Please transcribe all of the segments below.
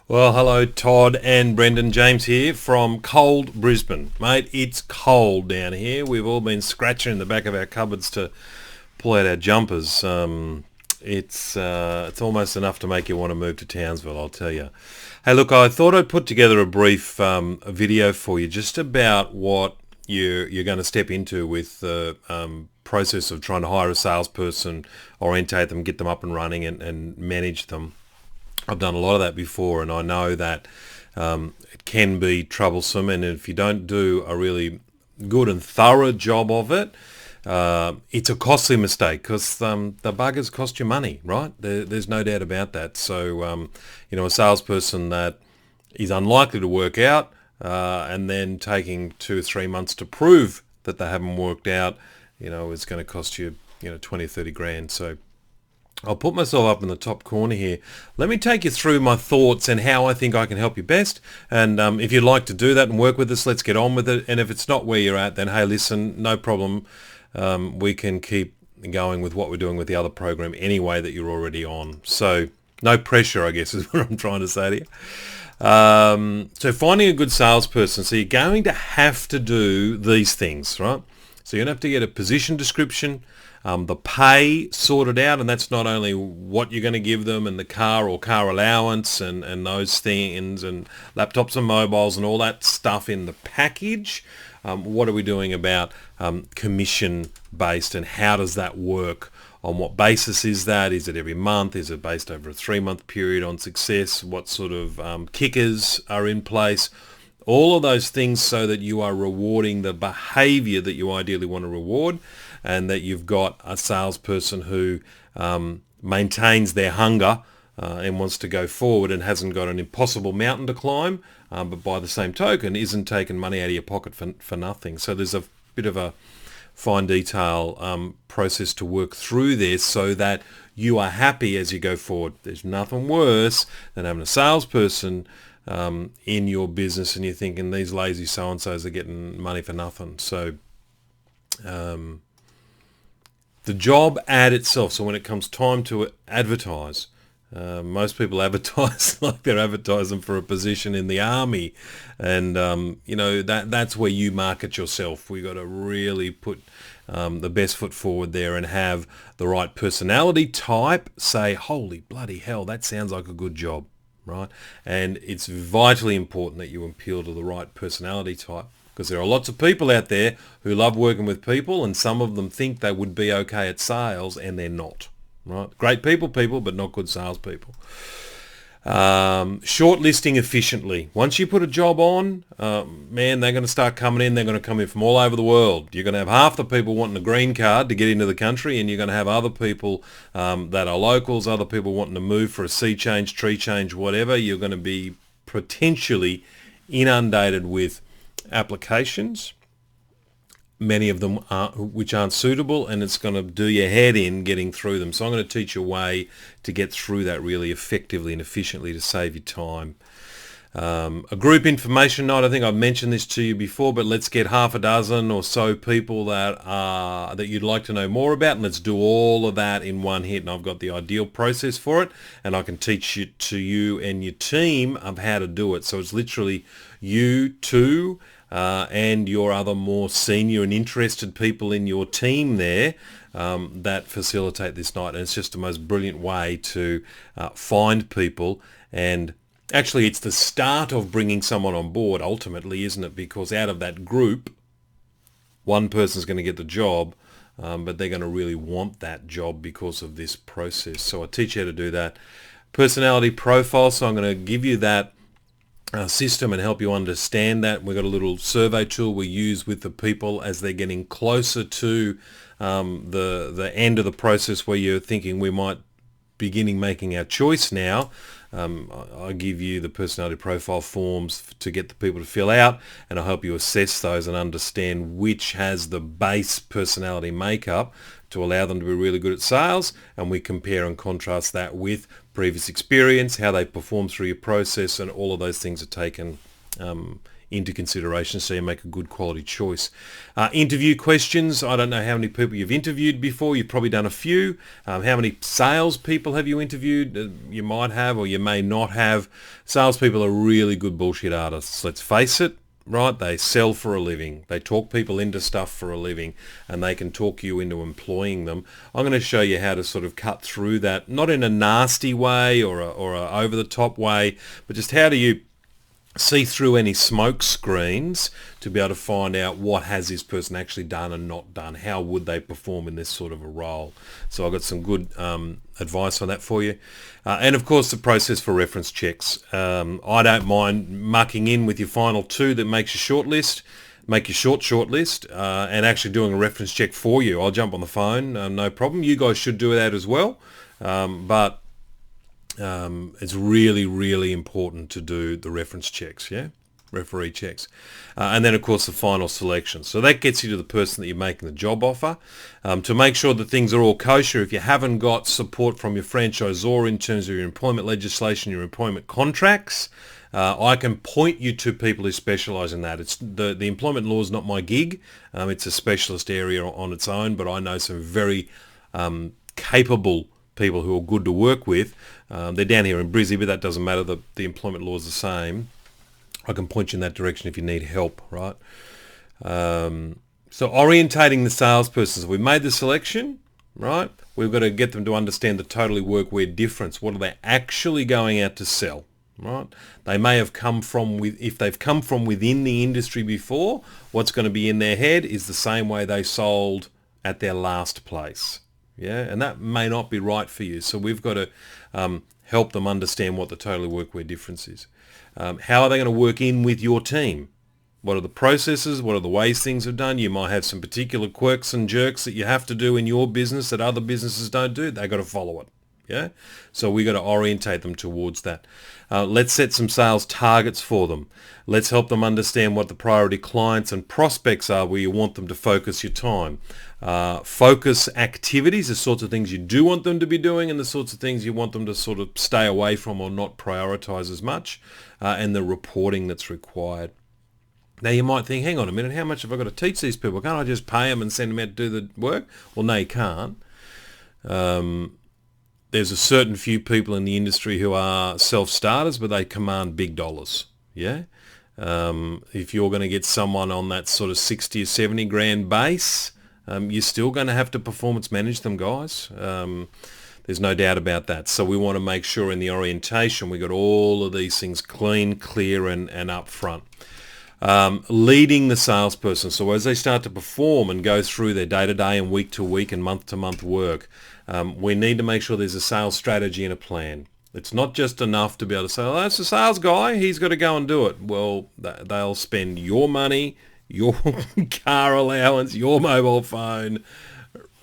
Well, hello, Todd and Brendan. James here from cold Brisbane. Mate, it's cold down here. We've all been scratching in the back of our cupboards to pull out our jumpers. It's almost enough to make you want to move to Townsville, I'll tell you. Hey, look, I thought I'd put together a brief video for you just about what you're going to step into with the process of trying to hire a salesperson, orientate them, get them up and running and manage them. I've done a lot of that before, and I know that it can be troublesome, and if you don't do a really good and thorough job of it, it's a costly mistake because the buggers cost you money, right? There's no doubt about that. So, a salesperson that is unlikely to work out and then taking 2 or 3 months to prove that they haven't worked out, is going to cost you, 20 or 30 grand. So I'll put myself up in the top corner here. Let me take you through my thoughts and how I think I can help you best. And if you'd like to do that and work with us, let's get on with it. And if it's not where you're at, then hey, listen, no problem. We can keep going with what we're doing with the other program anyway that you're already on. So no pressure, I guess, is what I'm trying to say to you. So finding a good salesperson. So you're going to have to do these things, right? So you're going to have to get a position description, the pay sorted out, and that's not only what you're going to give them and the car or car allowance and those things and laptops and mobiles and all that stuff in the package. What are we doing about commission based, and how does that work? On what basis is that? Is it every month? Is it based over a 3-month period on success? What sort of kickers are in place? All of those things so that you are rewarding the behavior that you ideally want to reward, and that you've got a salesperson who maintains their hunger and wants to go forward and hasn't got an impossible mountain to climb, but by the same token isn't taking money out of your pocket for nothing. So there's a bit of a fine detail process to work through this so that you are happy as you go forward. There's nothing worse than having a salesperson in your business and you're thinking these lazy so-and-sos are getting money for nothing. So the job ad itself, so when it comes time to advertise, most people advertise like they're advertising for a position in the army, and that's where you market yourself. We got to really put the best foot forward there and have the right personality type say, holy bloody hell, that sounds like a good job, right? And it's vitally important that you appeal to the right personality type, because there are lots of people out there who love working with people, and some of them think they would be okay at sales, and they're not. Right? Great people, but not good salespeople. Shortlisting efficiently. Once you put a job on, they're going to start coming in. They're going to come in from all over the world. You're going to have half the people wanting a green card to get into the country, and you're going to have other people that are locals, other people wanting to move for a sea change, tree change, whatever. You're going to be potentially inundated with applications, many of them which aren't suitable, and it's going to do your head in getting through them. So I'm going to teach you a way to get through that really effectively and efficiently to save you time. A group information night, I think I've mentioned this to you before, but let's get half a dozen or so people that you'd like to know more about, and let's do all of that in one hit. And I've got the ideal process for it, and I can teach it to you and your team of how to do it. So it's literally you two and your other more senior and interested people in your team there that facilitate this night. And it's just the most brilliant way to find people. And actually, it's the start of bringing someone on board ultimately, isn't it? Because out of that group, one person's going to get the job, but they're going to really want that job because of this process. So I teach you how to do that. Personality profile, so I'm going to give you that system and help you understand that. We've got a little survey tool we use with the people as they're getting closer to the end of the process, where you're thinking we might beginning making our choice now. I give you the personality profile forms to get the people to fill out, and I'll help you assess those and understand which has the base personality makeup to allow them to be really good at sales, and we compare and contrast that with previous experience, how they perform through your process, and all of those things are taken into consideration so you make a good quality choice. Interview questions. I don't know how many people you've interviewed before. You've probably done a few. How many salespeople have you interviewed? You might have or you may not have. Salespeople are really good bullshit artists. Let's face it. Right, they sell for a living. They talk people into stuff for a living, and they can talk you into employing them. I'm going to show you how to sort of cut through that, not in a nasty way or a over-the-top way, but just how do you see through any smoke screens to be able to find out what has this person actually done and not done. How would they perform in this sort of a role? So I've got some good advice on that for you. And of course the process for reference checks. I don't mind mucking in with your final two that makes your shortlist, make your shortlist, and actually doing a reference check for you. I'll jump on the phone, no problem. You guys should do that as well. But it's really, really important to do the reference checks, referee checks. And then, of course, the final selection. So that gets you to the person that you're making the job offer. To make sure that things are all kosher, if you haven't got support from your franchisor in terms of your employment legislation, your employment contracts, I can point you to people who specialise in that. It's the employment law is not my gig. It's a specialist area on its own, but I know some very capable people who are good to work with. They're down here in Brizzy, but that doesn't matter. The employment law is the same. I can point you in that direction if you need help, right? So orientating the salesperson. So we've made the selection, right? We've got to get them to understand the totally workwear difference. What are they actually going out to sell, right? They may have come from, if they've come from within the industry before, what's going to be in their head is the same way they sold at their last place. Yeah, and that may not be right for you. So we've got to help them understand what the totally workwear difference is. How are they going to work in with your team? What are the processes? What are the ways things are done? You might have some particular quirks and jerks that you have to do in your business that other businesses don't do. They've got to follow it. Yeah, so we've got to orientate them towards that. Let's set some sales targets for them. Let's help them understand what the priority clients and prospects are where you want them to focus your time. Focus activities, the sorts of things you do want them to be doing and the sorts of things you want them to sort of stay away from or not prioritize as much, and the reporting that's required. Now you might think, hang on a minute, how much have I got to teach these people? Can't I just pay them and send them out to do the work? Well, no, you can't. There's a certain few people in the industry who are self-starters, but they command big dollars. Yeah. If you're going to get someone on that sort of 60 or 70 grand base, you're still going to have to performance manage them, guys. There's no doubt about that. So we want to make sure in the orientation we got all of these things clean, clear, and up front. Leading the salesperson. So as they start to perform and go through their day-to-day and week-to-week and month-to-month work, we need to make sure there's a sales strategy and a plan. It's not just enough to be able to say, oh, that's a sales guy, he's got to go and do it. Well, they'll spend your money, your car allowance, your mobile phone.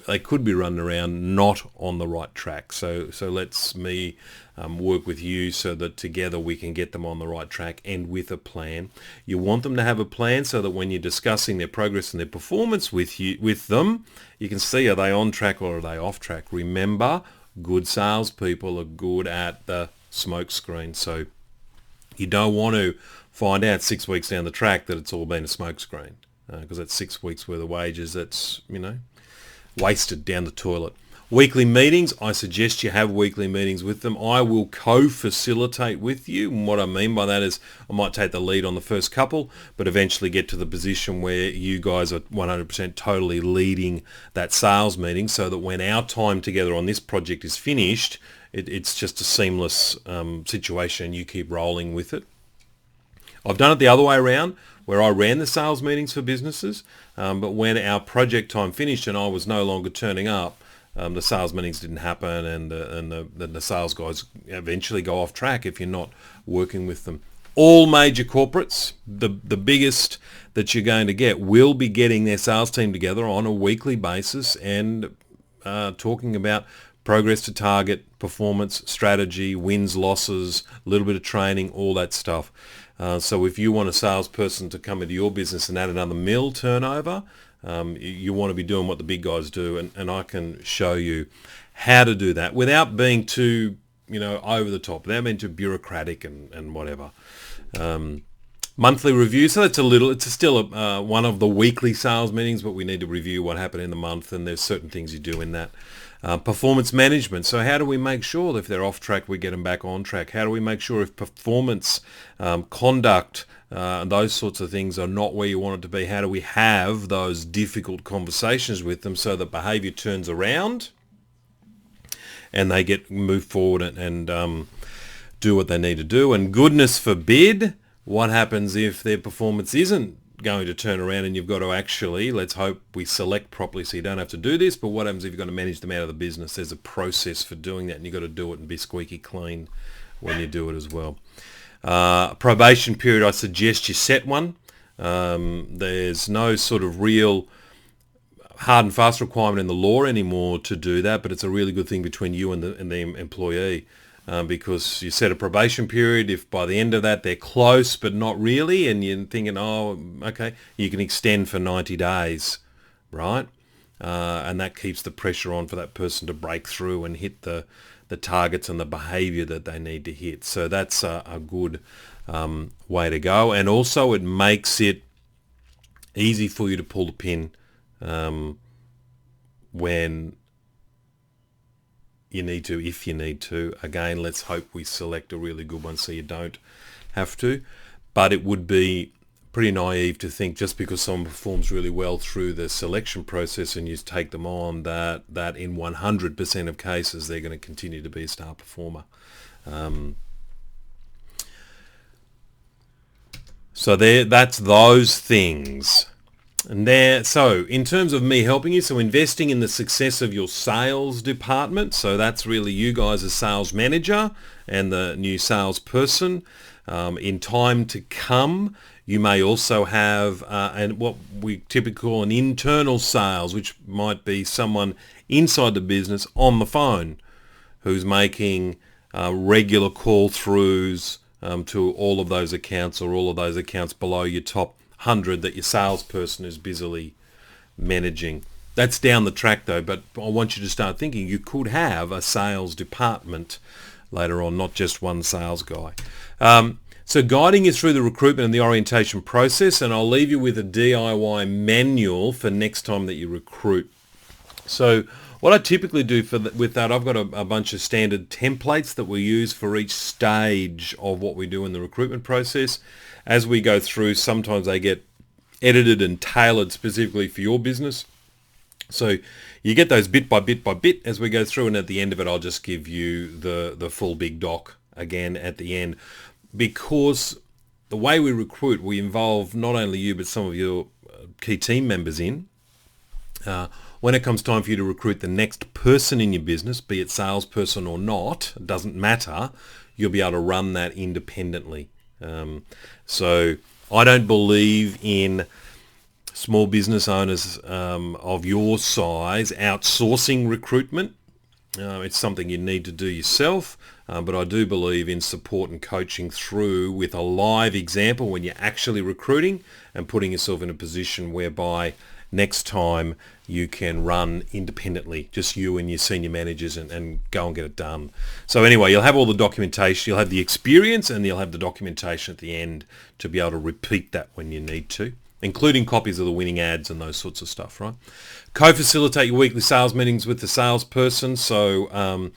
They could be running around not on the right track. So let's work with you so that together we can get them on the right track and with a plan. You want them to have a plan so that when you're discussing their progress and their performance with them, you can see, are they on track or are they off track? Remember, good salespeople are good at the smoke screen. So you don't want to find out 6 weeks down the track that it's all been a smoke screen, because that's 6 weeks worth of wages that's, wasted down the toilet. Weekly meetings, I suggest you have weekly meetings with them. I will co-facilitate with you. And what I mean by that is I might take the lead on the first couple, but eventually get to the position where you guys are 100% totally leading that sales meeting so that when our time together on this project is finished, it's just a seamless situation. You keep rolling with it. I've done it the other way around, where I ran the sales meetings for businesses, but when our project time finished and I was no longer turning up, the sales meetings didn't happen, and the sales guys eventually go off track if you're not working with them. All major corporates, the biggest that you're going to get, will be getting their sales team together on a weekly basis and talking about progress to target, performance, strategy, wins, losses, a little bit of training, all that stuff. So if you want a salesperson to come into your business and add another mil turnover, you want to be doing what the big guys do, and I can show you how to do that without being too, over the top, without being too bureaucratic and whatever. monthly review. So that's it's still one of the weekly sales meetings, but we need to review what happened in the month, and there's certain things you do in that. Performance management. So how do we make sure that if they're off track, we get them back on track? How do we make sure if performance, conduct, those sorts of things are not where you want it to be? How do we have those difficult conversations with them so that behaviour turns around and they get moved forward and do what they need to do? And goodness forbid, what happens if their performance isn't going to turn around and you've got to actually, let's hope we select properly so you don't have to do this, but what happens if you've got to manage them out of the business? There's a process for doing that, and you've got to do it and be squeaky clean when you do it as well. Probation period, I suggest you set one. There's no sort of real hard and fast requirement in the law anymore to do that, but it's a really good thing between you and the employee. Because you set a probation period. If by the end of that they're close but not really, and you're thinking, oh, okay, you can extend for 90 days, right? And that keeps the pressure on for that person to break through and hit the targets and the behaviour that they need to hit. So that's a good way to go. And also it makes it easy for you to pull the pin when you need to, if you need to. Again, let's hope we select a really good one so you don't have to. But it would be pretty naive to think just because someone performs really well through the selection process and you take them on that in 100% of cases they're going to continue to be a star performer. So that's those things. And so in terms of me helping you, so investing in the success of your sales department, so that's really you guys as sales manager and the new salesperson. In time to come, you may also have and what we typically call an internal sales, which might be someone inside the business on the phone who's making regular call-throughs to all of those accounts or all of those accounts below your top 100 that your salesperson is busily managing. That's down the track though, but I want you to start thinking you could have a sales department later on, not just one sales guy. So guiding you through the recruitment and the orientation process, and I'll leave you with a DIY manual for next time that you recruit. So what I typically do with that, I've got a bunch of standard templates that we use for each stage of what we do in the recruitment process. As we go through, sometimes they get edited and tailored specifically for your business. So you get those bit by bit by bit as we go through, and at the end of it, I'll just give you the full big doc again at the end. Because the way we recruit, we involve not only you, but some of your key team members in. When it comes time for you to recruit the next person in your business, be it salesperson or not, it doesn't matter, you'll be able to run that independently. So I don't believe in small business owners of your size outsourcing recruitment. It's something you need to do yourself, but I do believe in support and coaching through with a live example when you're actually recruiting and putting yourself in a position whereby next time you can run independently, just you and your senior managers, and go and get it done. So anyway, you'll have all the documentation, you'll have the experience, and you'll have the documentation at the end to be able to repeat that when you need to, including copies of the winning ads and those sorts of stuff, right? Co-facilitate your weekly sales meetings with the salesperson. So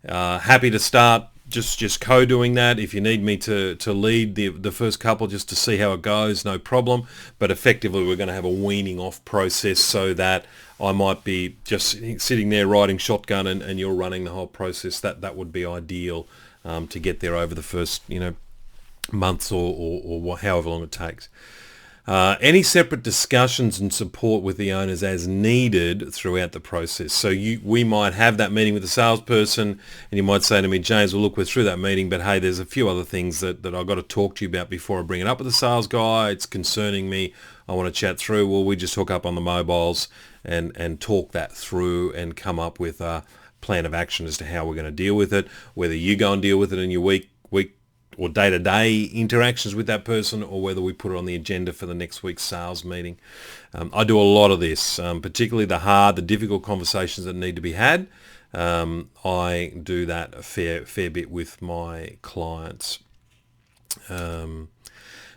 happy to start just co-doing that. If you need me to lead the first couple just to see how it goes, no problem. But effectively, we're going to have a weaning off process so that I might be just sitting there riding shotgun and you're running the whole process. That would be ideal to get there over the first months or however long it takes. Any separate discussions and support with the owners as needed throughout the process. So we might have that meeting with the salesperson, and you might say to me, James, well, look, we're through that meeting, but hey, there's a few other things that I've got to talk to you about before I bring it up with the sales guy. It's concerning me. I want to chat through. Well, we just hook up on the mobiles and talk that through and come up with a plan of action as to how we're going to deal with it, whether you go and deal with it in your week or day-to-day interactions with that person, or whether we put it on the agenda for the next week's sales meeting. I do a lot of this, particularly the difficult conversations that need to be had. I do that a fair bit with my clients.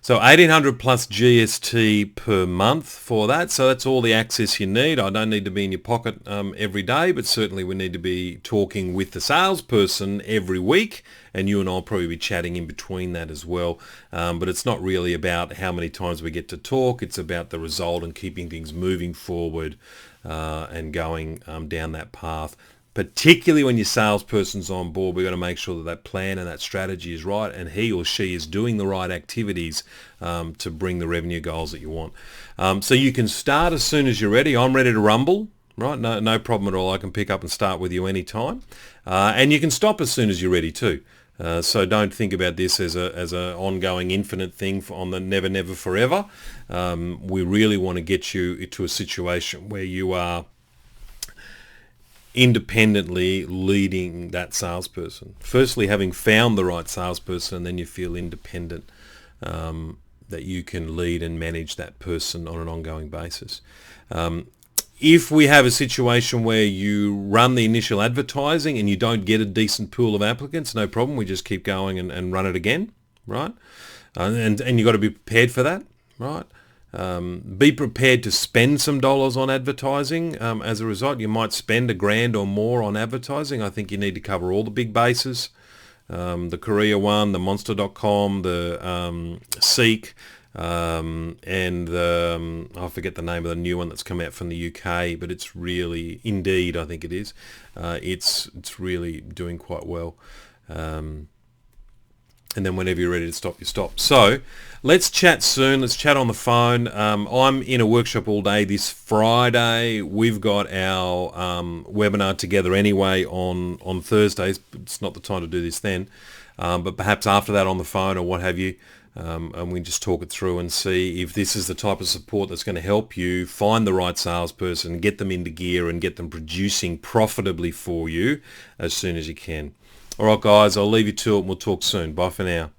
So 1800 plus GST per month for that. So that's all the access you need. I don't need to be in your pocket every day, but certainly we need to be talking with the salesperson every week, and you and I'll probably be chatting in between that as well. But it's not really about how many times we get to talk. It's about the result and keeping things moving forward and going down that path. Particularly when your salesperson's on board, we've got to make sure that that plan and that strategy is right, and he or she is doing the right activities to bring the revenue goals that you want. So you can start as soon as you're ready. I'm ready to rumble, right? No problem at all. I can pick up and start with you anytime. And you can stop as soon as you're ready too. So don't think about this as a ongoing infinite thing on the never forever. We really want to get you to a situation where you are independently leading that salesperson. Firstly, having found the right salesperson, and then you feel independent, that you can lead and manage that person on an ongoing basis. If we have a situation where you run the initial advertising and you don't get a decent pool of applicants, no problem. We just keep going and run it again, right? And you've got to be prepared for that, right? Be prepared to spend some dollars on advertising. As a result, you might spend $1,000 or more on advertising. I think you need to cover all the big bases. The Korea one, the Monster.com, the Seek, and I forget the name of the new one that's come out from the UK, but it's really, Indeed, I think it is. It's really doing quite well. And then whenever you're ready to stop, you stop. So let's chat soon. Let's chat on the phone. I'm in a workshop all day this Friday. We've got our webinar together anyway on Thursdays. It's not the time to do this then. But perhaps after that on the phone or what have you. And we just talk it through and see if this is the type of support that's going to help you find the right salesperson, get them into gear and get them producing profitably for you as soon as you can. All right, guys, I'll leave you to it and we'll talk soon. Bye for now.